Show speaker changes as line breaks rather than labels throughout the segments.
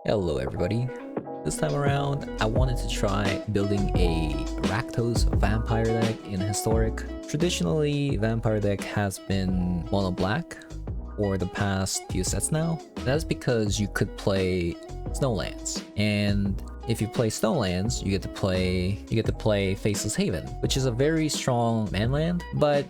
Hello everybody. This time around, I wanted to try building a Rakdos vampire deck in Historic. Traditionally, vampire deck has been mono black for the past few sets now. That's because you could play Snowlands, and if you play Snowlands, you get to play Faceless Haven, which is a very strong manland, but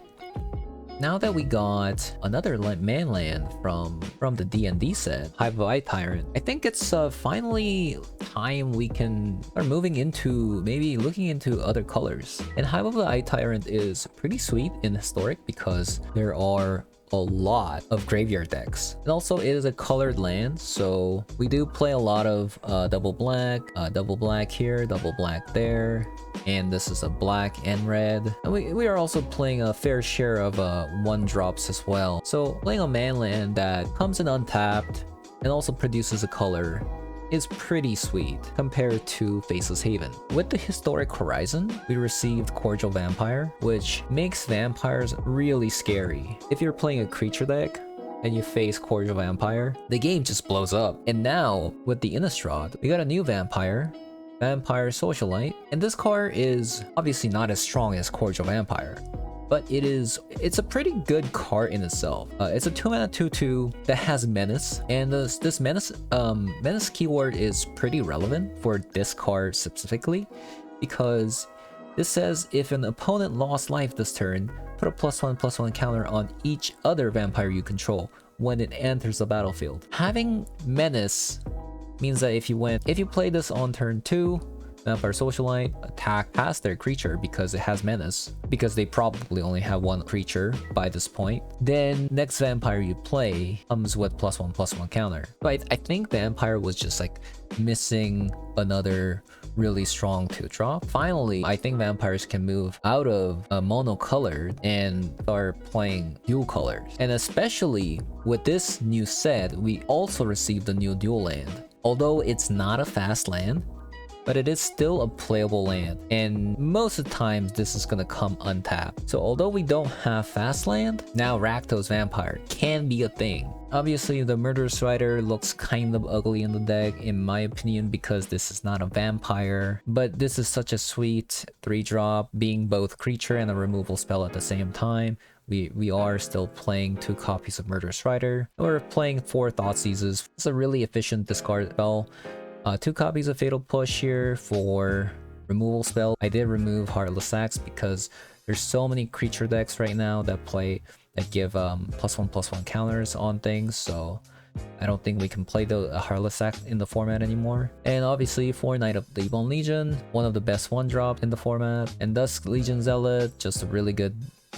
now that we got another manland from the D&D set, Hive of Eye Tyrant, I think it's finally time we can start moving into maybe looking into other colors. And Hive of the Eye Tyrant is pretty sweet in Historic because there are a lot of graveyard decks, and also it is a colored land, so we do play a lot of double black here, double black there, and this is a black and red, and we are also playing a fair share of one drops as well. So playing a manland that comes in untapped and also produces a color is pretty sweet compared to Faceless Haven. With the Historic Horizon, we received Cordial Vampire, which makes vampires really scary. If you're playing a creature deck and you face Cordial Vampire, the game just blows up. And now, with the Innistrad, we got a new vampire, Vampire Socialite, and this card is obviously not as strong as Cordial Vampire, but it's a pretty good card in itself. It's a 2-mana 2/2 that has menace, and this menace keyword is pretty relevant for this card specifically, because this says if an opponent lost life this turn, put a +1/+1 counter on each other vampire you control when it enters the battlefield. Having menace means that if you play this on turn 2, Vampire Socialite attack past their creature because it has menace, because they probably only have one creature by this point, then next vampire you play comes with +1/+1 counter. But I think Vampire was just like missing another really strong 2-drop. Finally, I think vampires can move out of monocolored and start playing dual colors. And especially with this new set, we also received a new dual land. Although it's not a fast land, but it is still a playable land, and most of the times this is gonna come untapped. So although we don't have fast land, now Rakdos Vampire can be a thing. Obviously the Murderous Rider looks kind of ugly in the deck in my opinion because this is not a vampire, but this is such a sweet 3-drop, being both creature and a removal spell at the same time. We are still playing 2 copies of Murderous Rider. We're playing 4 Thoughtseizes. It's a really efficient discard spell. 2 copies of Fatal Push here for removal spell. I did remove Heartless Axe because there's so many creature decks right now that give +1/+1 counters on things, so I don't think we can play the Heartless Axe in the format anymore. And obviously for Knight of the Ebon Legion, one of the best 1-drops in the format. And Dusk Legion Zealot, just a really good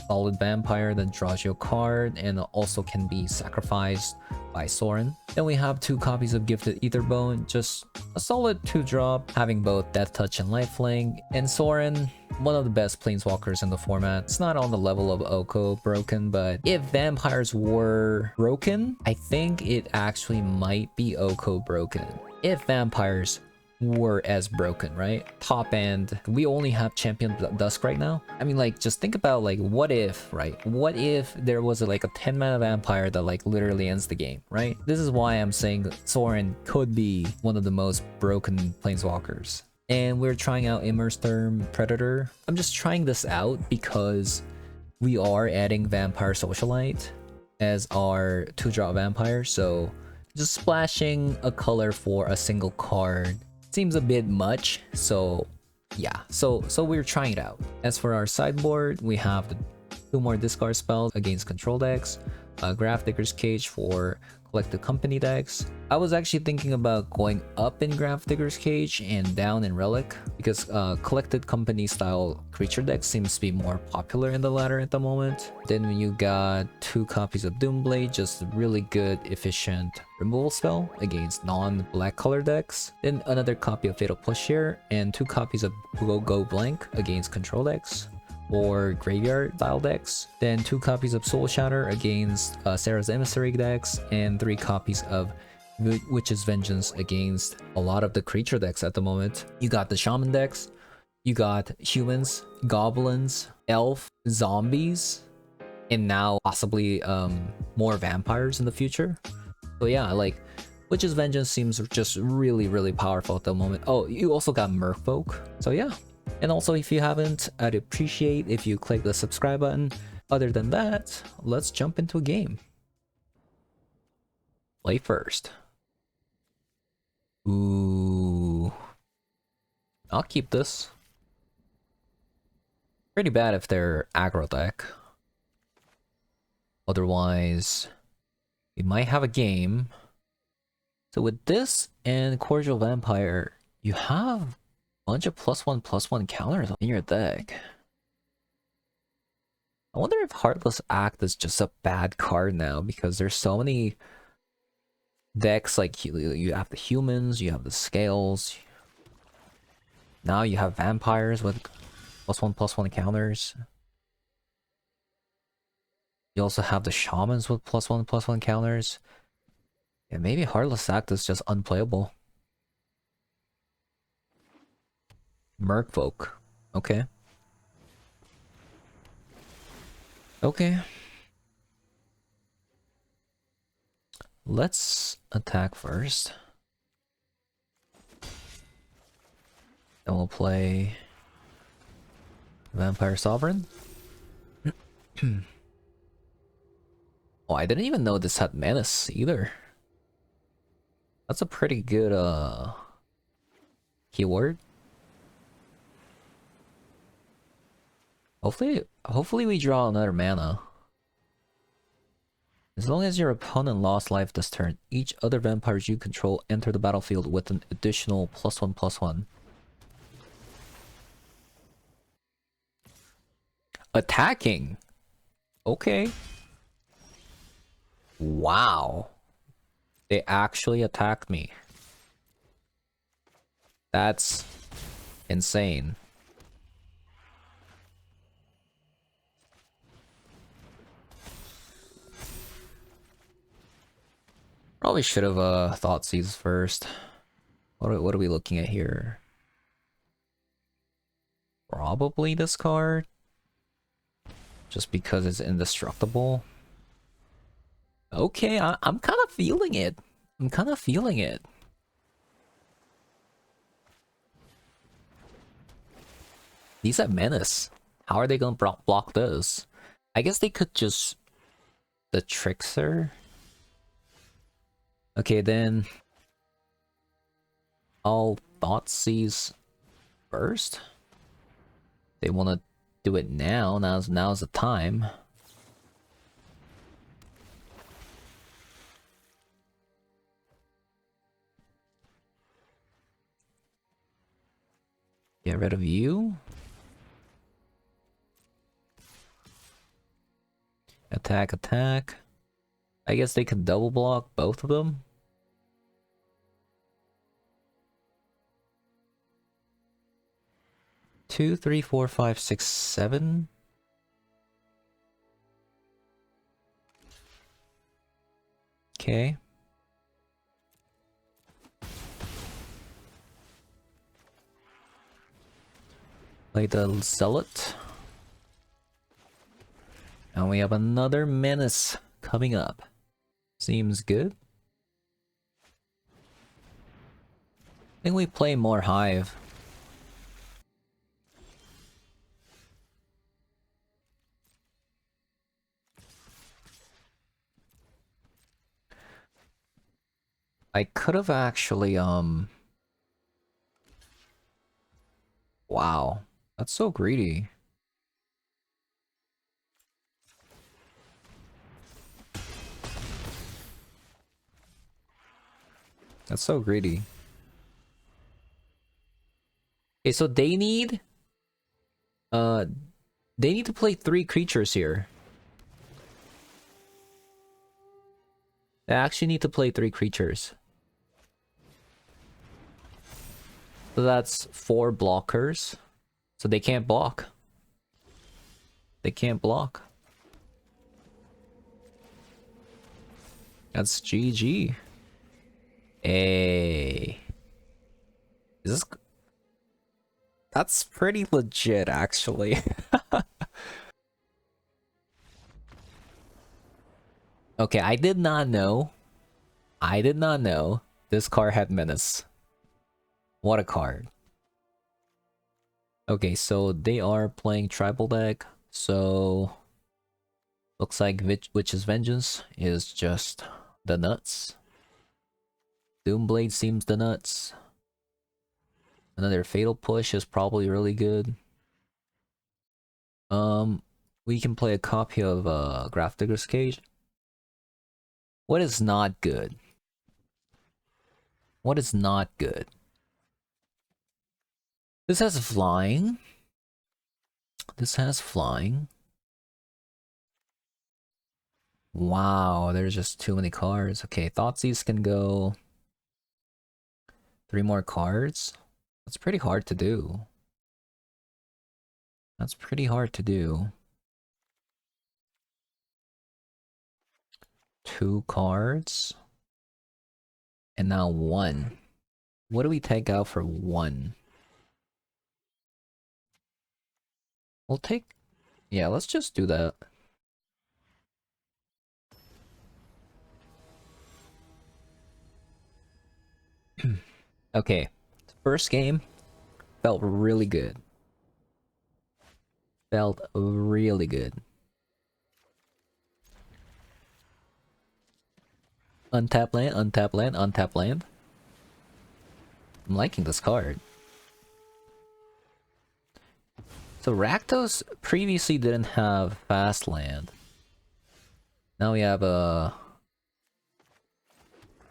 solid vampire that draws you a card and also can be sacrificed by Sorin. Then we have 2 copies of Gifted Aetherbone, just a solid 2-drop, having both Death Touch and Lifelink. And Sorin, one of the best planeswalkers in the format. It's not on the level of Oko broken, but if vampires were broken, I think it actually might be Oko broken. If vampires were as broken, right? Top end, we only have Champion Dusk right now. I mean, like, just think about, like, what if, right? What if there was like a 10-mana vampire that like literally ends the game, right? This is why I'm saying Sorin could be one of the most broken planeswalkers. And we're trying out Immersturm Predator. I'm just trying this out because we are adding Vampire Socialite as our 2-drop vampire, so just splashing a color for a single card seems a bit much, so yeah, so we're trying it out. As for our sideboard, we have the 2 more discard spells against control decks, Grafdigger's Cage for collected company decks. I was actually thinking about going up in Grafdigger's Cage and down in Relic, because collected company style creature decks seems to be more popular in the latter at the moment. Then you got 2 copies of Doomblade, just a really good efficient removal spell against non-black color decks. Then another copy of Fatal Push here, and 2 copies of Go Blank against control decks or graveyard style decks. Then 2 copies of Soul Shatter against Sarah's Emissary decks, and 3 copies of Witch's Vengeance against a lot of the creature decks at the moment. You got the Shaman decks, you got humans, goblins, elf, zombies, and now possibly more vampires in the future. So yeah, like Witch's Vengeance seems just really, really powerful at the moment. Oh, you also got Merfolk. So yeah. And also, if you haven't, I'd appreciate if you click the subscribe button. Other than that, let's jump into a game. Play first. Ooh. I'll keep this. Pretty bad if they're aggro deck. Otherwise, we might have a game. So with this and Cordial Vampire, you have a bunch of +1/+1 counters in your deck. I wonder if Heartless Act is just a bad card now, because there's so many decks, like you have the humans, you have the scales. Now you have vampires with +1/+1 counters. You also have the shamans with +1/+1 counters. Yeah, maybe Heartless Act is just unplayable. Merfolk. Okay. Okay. Let's attack first. Then we'll play Vampire Sovereign. Oh, I didn't even know this had Menace either. That's a pretty good keyword. Hopefully we draw another mana. As long as your opponent lost life this turn, each other vampires you control enter the battlefield with an additional +1/+1. Attacking. Okay. Wow. They actually attacked me. That's insane. Probably should have thought seeds first. What are we looking at here? Probably this card. Just because it's indestructible. Okay, I'm kind of feeling it. I'm kind of feeling it. These have Menace. How are they gonna block those? I guess they could just... The Trickster? Okay, then... I'll Thoughtseize first. They want to do it now. Now's the time. Get rid of you. Attack, attack. I guess they can double block both of them. Two, three, four, five, six, seven. Okay. Play the Zealot. And we have another Menace coming up. Seems good. I think we play more Hive. I could have actually, Wow. That's so greedy. That's so greedy. Okay, so they need to play 3 creatures here. They actually need to play 3 creatures. So that's 4 blockers. So they can't block. They can't block. That's GG. Hey. Is this... That's pretty legit, actually. Okay, I did not know I did not know this card had Menace. What a card. Okay, so they are playing tribal deck, so looks like Witch's Vengeance is just the nuts. Doomblade seems the nuts. Another Fatal Push is probably really good. We can play a copy of Grafdigger's Cage. What is not good? What is not good? This has flying. This has flying. Wow, there's just too many cards. Okay, Thoughtseize can go 3 more cards. That's pretty hard to do. That's pretty hard to do. 2 cards. And now 1. What do we take out for 1? We'll take... Yeah, let's just do that. Okay, first game felt really good. Felt really good. Untap land, untap land, untap land. I'm liking this card. So Rakdos previously didn't have fast land. Now we have a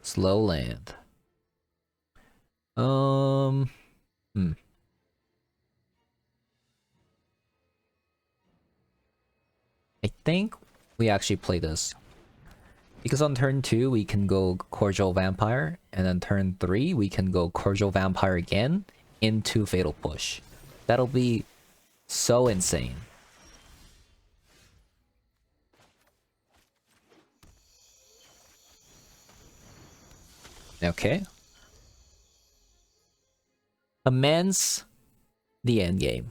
slow land. I think we actually play this. Because on turn 2 we can go Cordial Vampire, and then turn 3 we can go Cordial Vampire again into Fatal Push. That'll be so insane. Okay. Amends the endgame.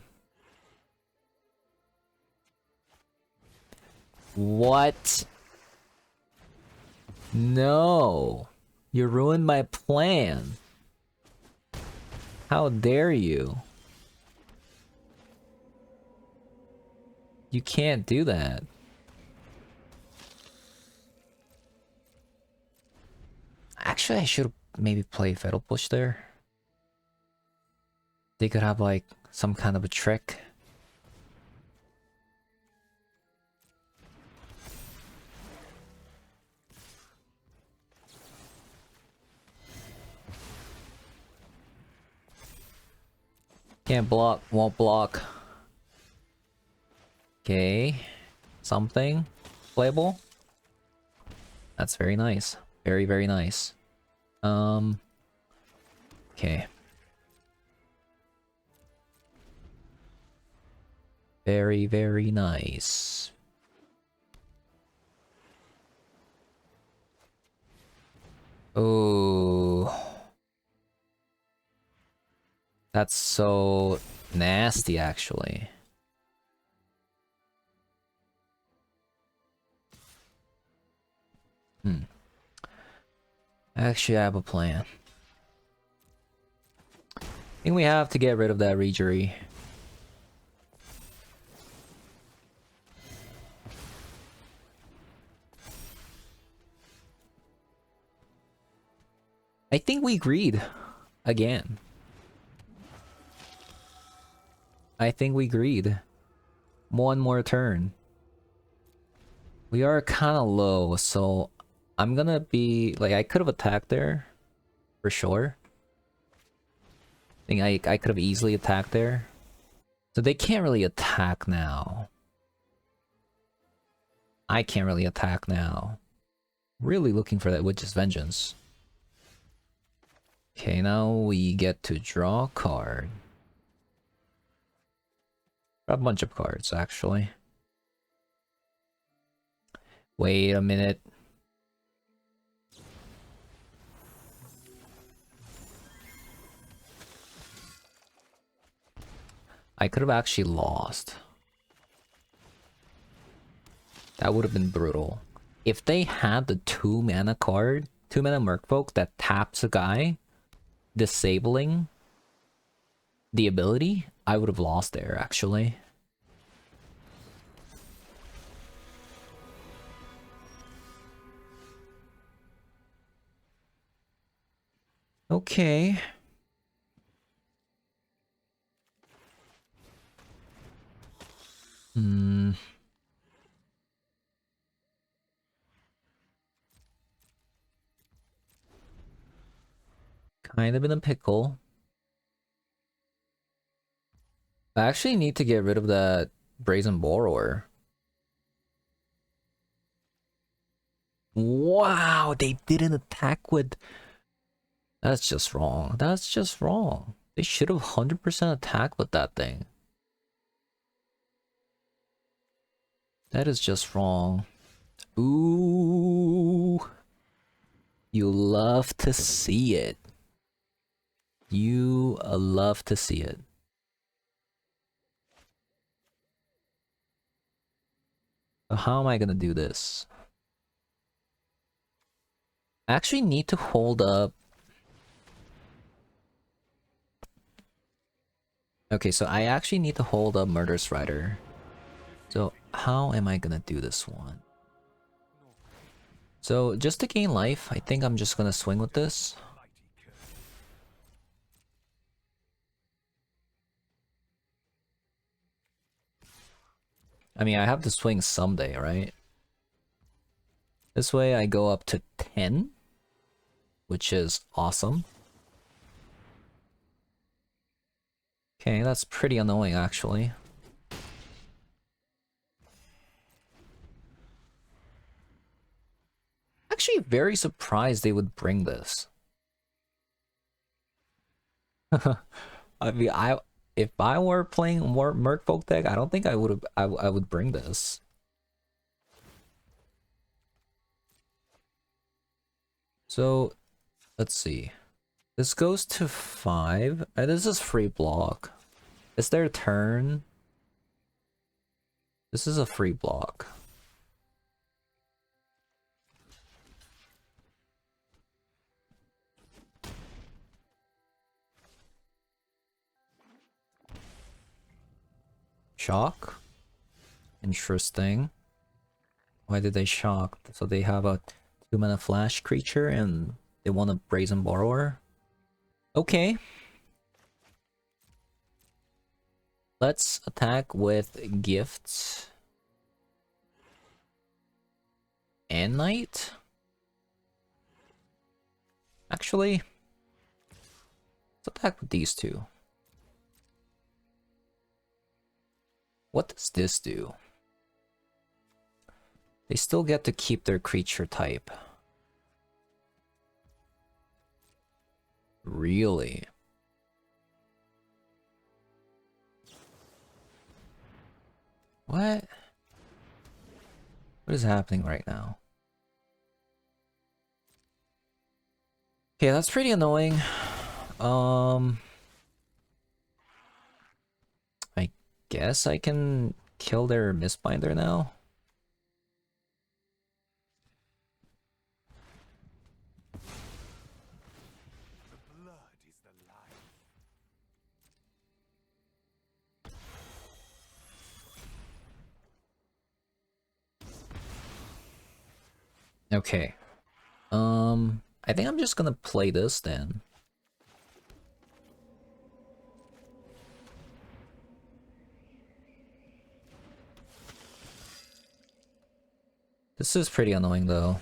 What? No! You ruined my plan! How dare you? You can't do that. Actually, I should maybe play Fatal Push there. They could have like some kind of a trick. Can't block, won't block. Okay. Something playable. That's very nice. Very, very nice. Okay. Very, very nice. Oh. That's so nasty, actually. Actually, I have a plan. I think we have to get rid of that Regery. I think we greed again. I think we greed. One more turn. We are kind of low, so I'm gonna be like, I could have attacked there for sure. I think I could have easily attacked there. So they can't really attack now. I can't really attack now. Really looking for that Witch's Vengeance. Okay, now we get to draw a card. A bunch of cards, actually. Wait a minute. I could have actually lost. That would have been brutal. If they had the 2 mana card, 2-mana Merfolk that taps a guy, disabling the ability, I would have lost there, actually. Okay. Hmm. Kind of in a pickle. I actually need to get rid of that Brazen Borrower. Wow, they didn't attack with... That's just wrong. That's just wrong. They should have 100% attacked with that thing. That is just wrong. Ooh. You love to see it. You love to see it. So how am I gonna do this? I actually need to hold up. Okay, so I actually need to hold up Murderous Rider. So how am I gonna do this one? So just to gain life, I think I'm just gonna swing with this. I mean, I have to swing someday, right? This way I go up to 10, which is awesome. Okay, that's pretty annoying, actually. Actually very surprised they would bring this. I mean, if I were playing more Merfolk deck, I don't think I would have. I would bring this. So, let's see. This goes to 5. This is free block. It's their turn. This is a free block. Shock. Interesting. Why did they shock? So they have a 2-mana flash creature and they want a Brazen Borrower? Okay. Let's attack with Gifts. And Knight? Actually, let's attack with these two. What does this do? They still get to keep their creature type. Really? What? What is happening right now? Okay, that's pretty annoying. I guess I can kill their Mistbinder now. Okay. I think I'm just gonna play this then. This is pretty annoying though.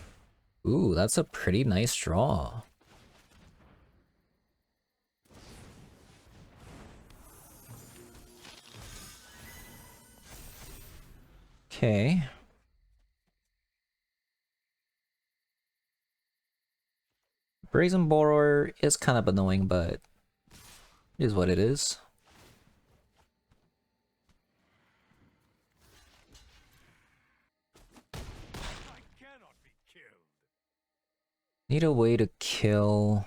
Ooh, that's a pretty nice draw. Okay. Brazen Borrower is kind of annoying, but it is what it is. Need a way to kill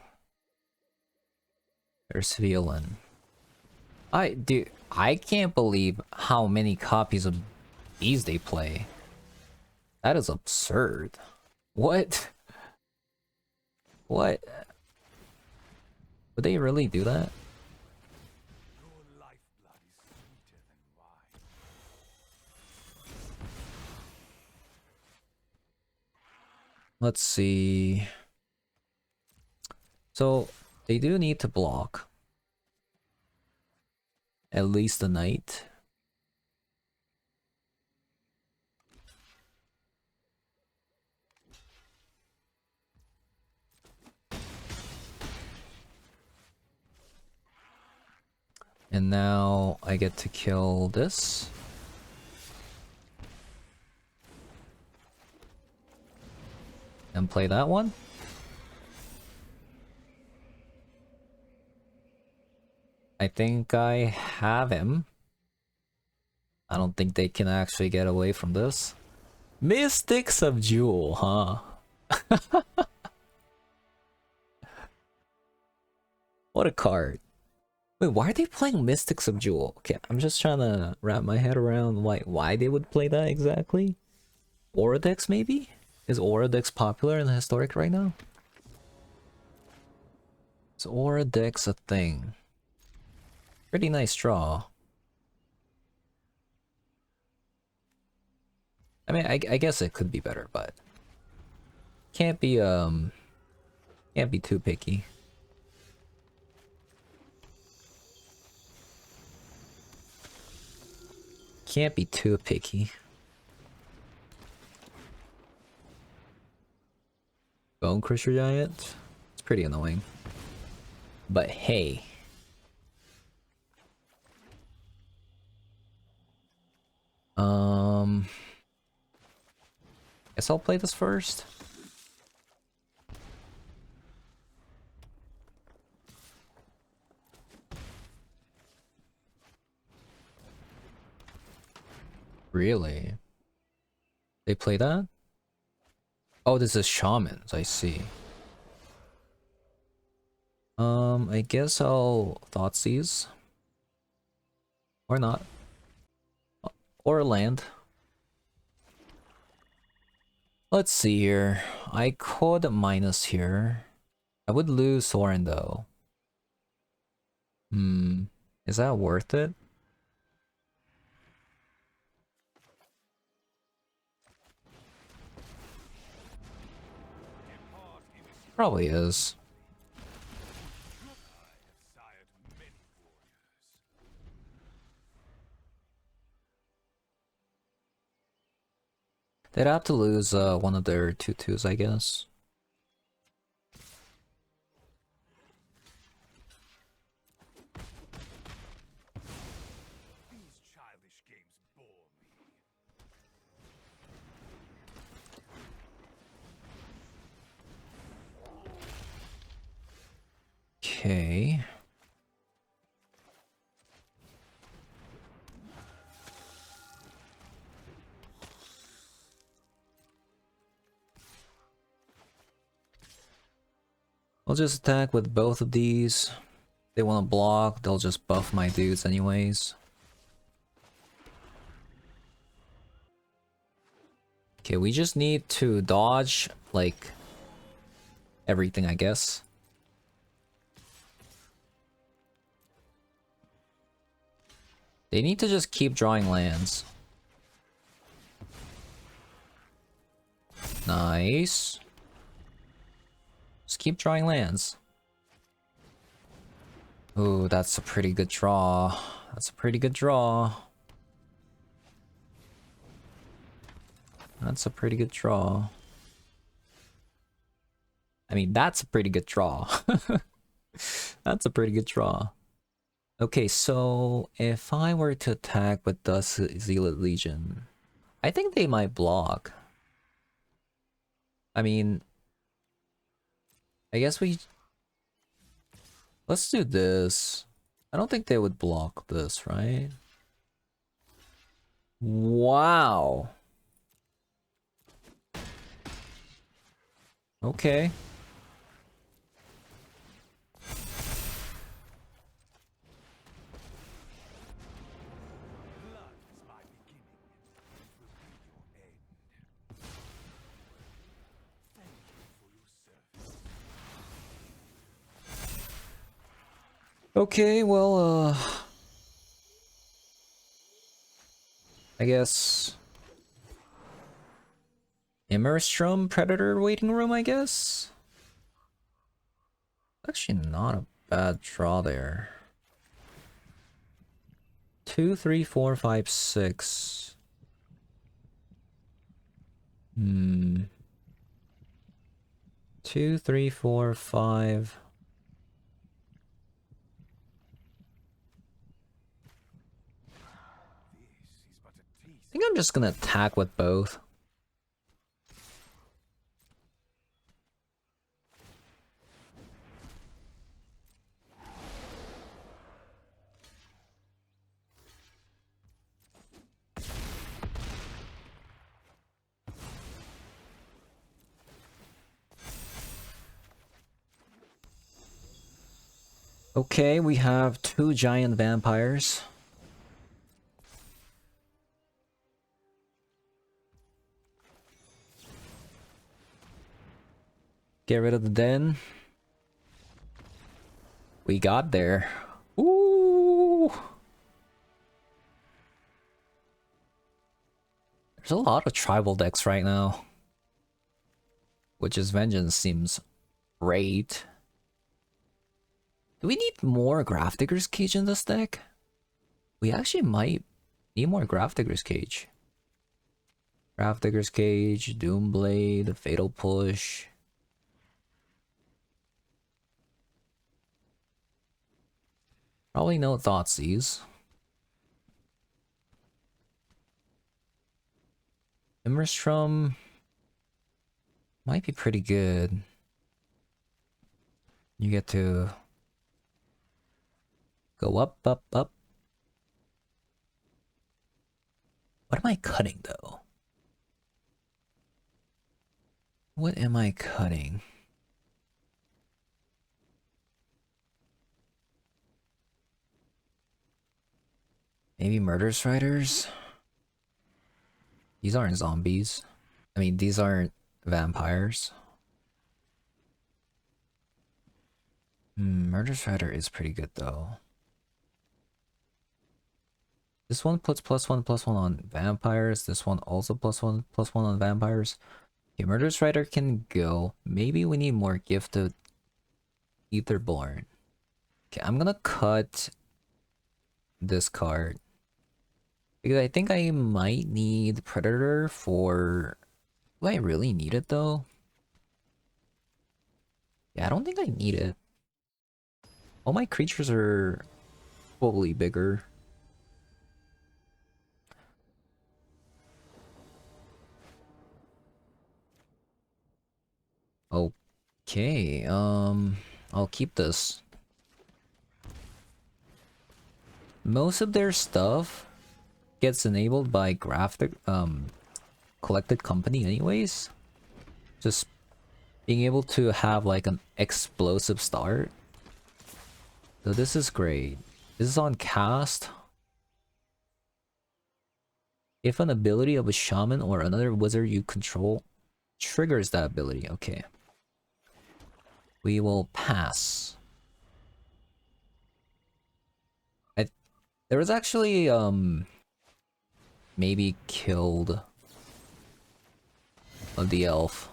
there's villain. I can't believe how many copies of these they play. That is absurd. What? What? Would they really do that? Let's see. So they do need to block at least the knight. And now I get to kill this. And play that one. I think I have him. I don't think they can actually get away from this. Mystic Subdual, huh? What a card. Wait, why are they playing Mystic Subdual? Okay, I'm just trying to wrap my head around why they would play that exactly. Aura decks, maybe? Is Aura decks popular in the Historic right now? Is Aura decks a thing? Pretty nice draw. I mean, I guess it could be better, but can't be too picky. Can't be too picky. Bone Crusher Giant? It's pretty annoying. But hey. Guess I'll play this first. Really? They play that? Oh, this is Shamans, I see. I guess I'll Thoughtseize. Or not. Or land. Let's see here. I could minus here. I would lose Soren though. Is that worth it? Probably is. They'd have to lose one of their 2/2s, I guess. Okay. I'll just attack with both of these. If they want to block, they'll just buff my dudes anyways. Okay, we just need to dodge, like, everything, I guess. They need to just keep drawing lands. Nice. Just keep drawing lands. Ooh, that's a pretty good draw. That's a pretty good draw. That's a pretty good draw. I mean, that's a pretty good draw. That's a pretty good draw. Okay, so if I were to attack with the Zealot Legion, I think they might block. I mean, I guess let's do this. I don't think they would block this, right? Wow. Okay. Okay, well, I guess Immerstrom Predator waiting room, I guess? Actually not a bad draw there. 2, 3, 4, 5, 6. 2, 3, 4, 5. I think I'm just gonna attack with both. Okay, we have 2 giant vampires. Get rid of the den. We got there. Ooh! There's a lot of tribal decks right now. Witch's Vengeance seems great. Do we need more Grafdigger's Cage in this deck? We actually might need more Grafdigger's Cage. Grafdigger's Cage, Doomblade, Fatal Push. Probably no Thoughtseize. Immerstrom might be pretty good. You get to go up, up, up. What am I cutting though? What am I cutting? Maybe Murderous Riders? These aren't zombies. I mean, these aren't vampires. Murderous Rider is pretty good though. This one puts +1/+1 on vampires. This one also +1/+1 on vampires. Okay, Murderous Rider can go. Maybe we need more Gifted Etherborn. Okay, I'm gonna cut this card. Because I think I might need Predator for... Do I really need it though? Yeah, I don't think I need it. All my creatures are probably bigger. Okay, I'll keep this. Most of their stuff gets enabled by collected company anyways. Just being able to have like an explosive start. So this is great. This is on cast. If an ability of a shaman or another wizard you control triggers that ability, okay. We will pass. There was actually maybe killed of the elf.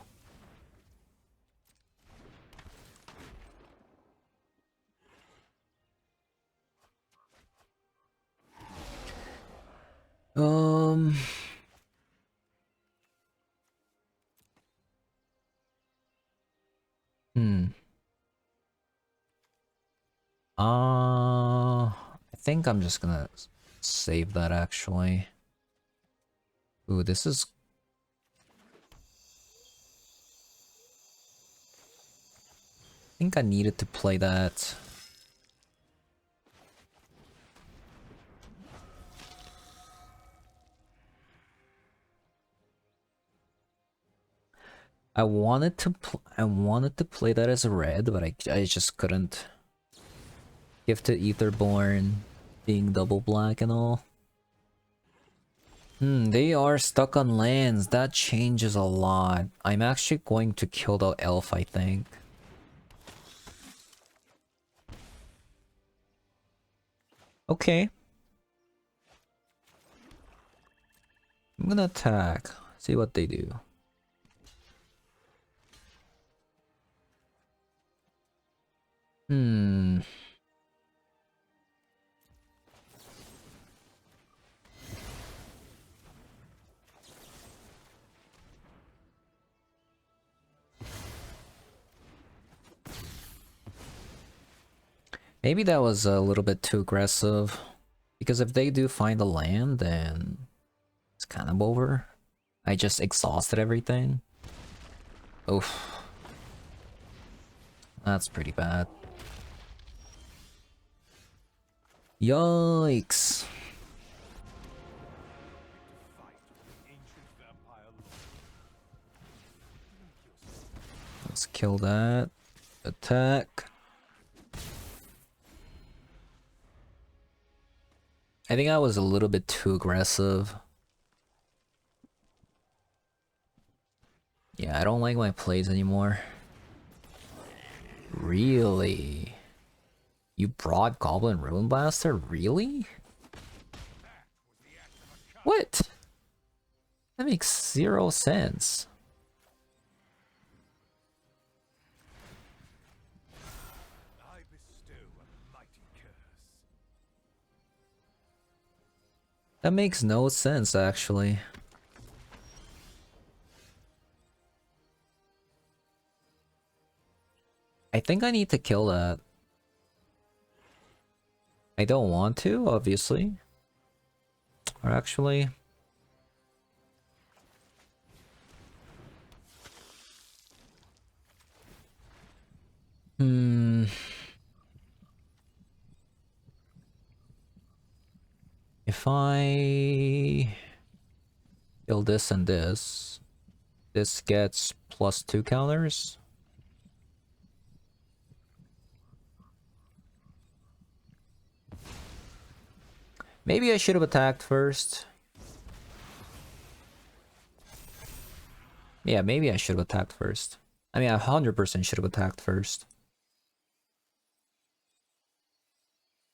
I think I'm just gonna save that actually. Ooh, this is... I think I needed to play that. I wanted to play that as a red, but I just couldn't. Gifted Etherborn being double black and all. They are stuck on lands. That changes a lot. I'm actually going to kill the elf, I think. Okay. I'm gonna attack. See what they do. Hmm. Maybe that was a little bit too aggressive. Because if they do find the land, then it's kind of over. I just exhausted everything. Oof. That's pretty bad. Yikes. Let's kill that. Attack. I think I was a little bit too aggressive. Yeah, I don't like my plays anymore. Really? You brought Goblin Ruin Blaster? Really? What? That makes 0 sense. That makes no sense, actually. I think I need to kill that. I don't want to, obviously. Or actually... If I... kill this and this gets +2 counters. Maybe I should have attacked first. Yeah, maybe I should have attacked first. I mean, I 100% should have attacked first.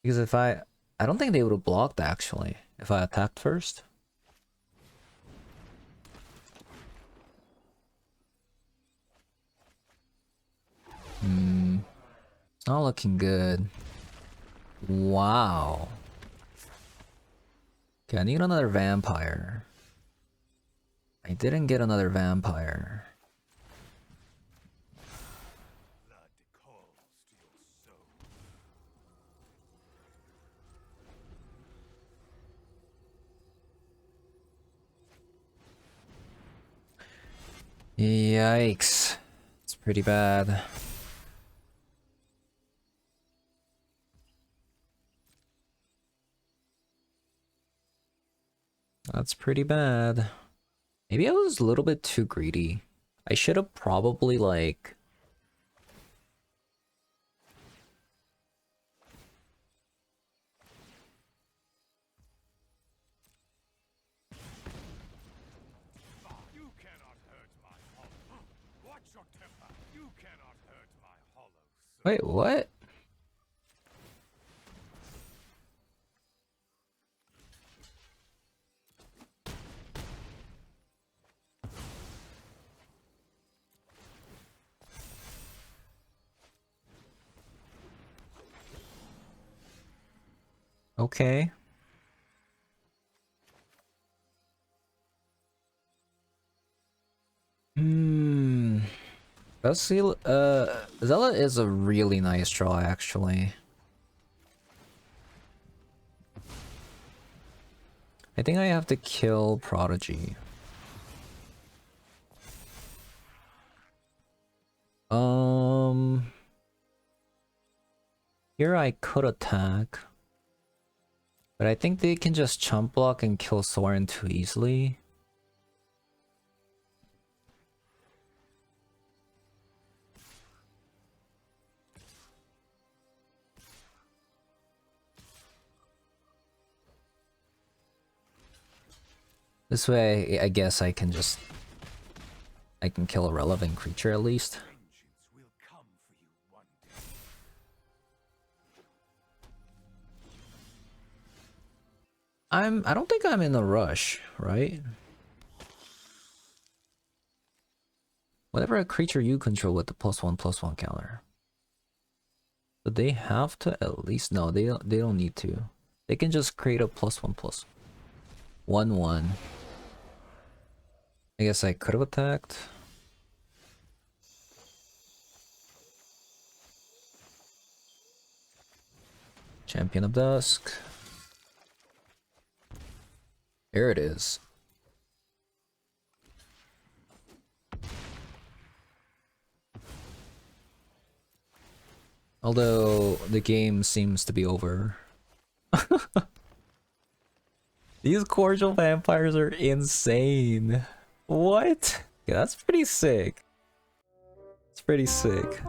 Because if I don't think they would have blocked, actually, if I attacked first. It's not looking good. Wow. Okay, I need another vampire. I didn't get another vampire. Yikes. It's pretty bad. That's pretty bad. Maybe I was a little bit too greedy. I should have probably, like... Wait, what? Okay. Let's see, Zella is a really nice draw, actually. I think I have to kill Prodigy. Here I could attack. But I think they can just chump block and kill Soren too easily. This way, I guess I can kill a relevant creature at least. I don't think I'm in a rush, right? Whatever a creature you control with the +1/+1 counter. But they have to at least no, they don't need to. They can just create a +1/+1/1. I guess I could have attacked. Champion of Dusk. Here it is. Although the game seems to be over. These cordial vampires are insane. What? Yeah, that's pretty sick. It's pretty sick.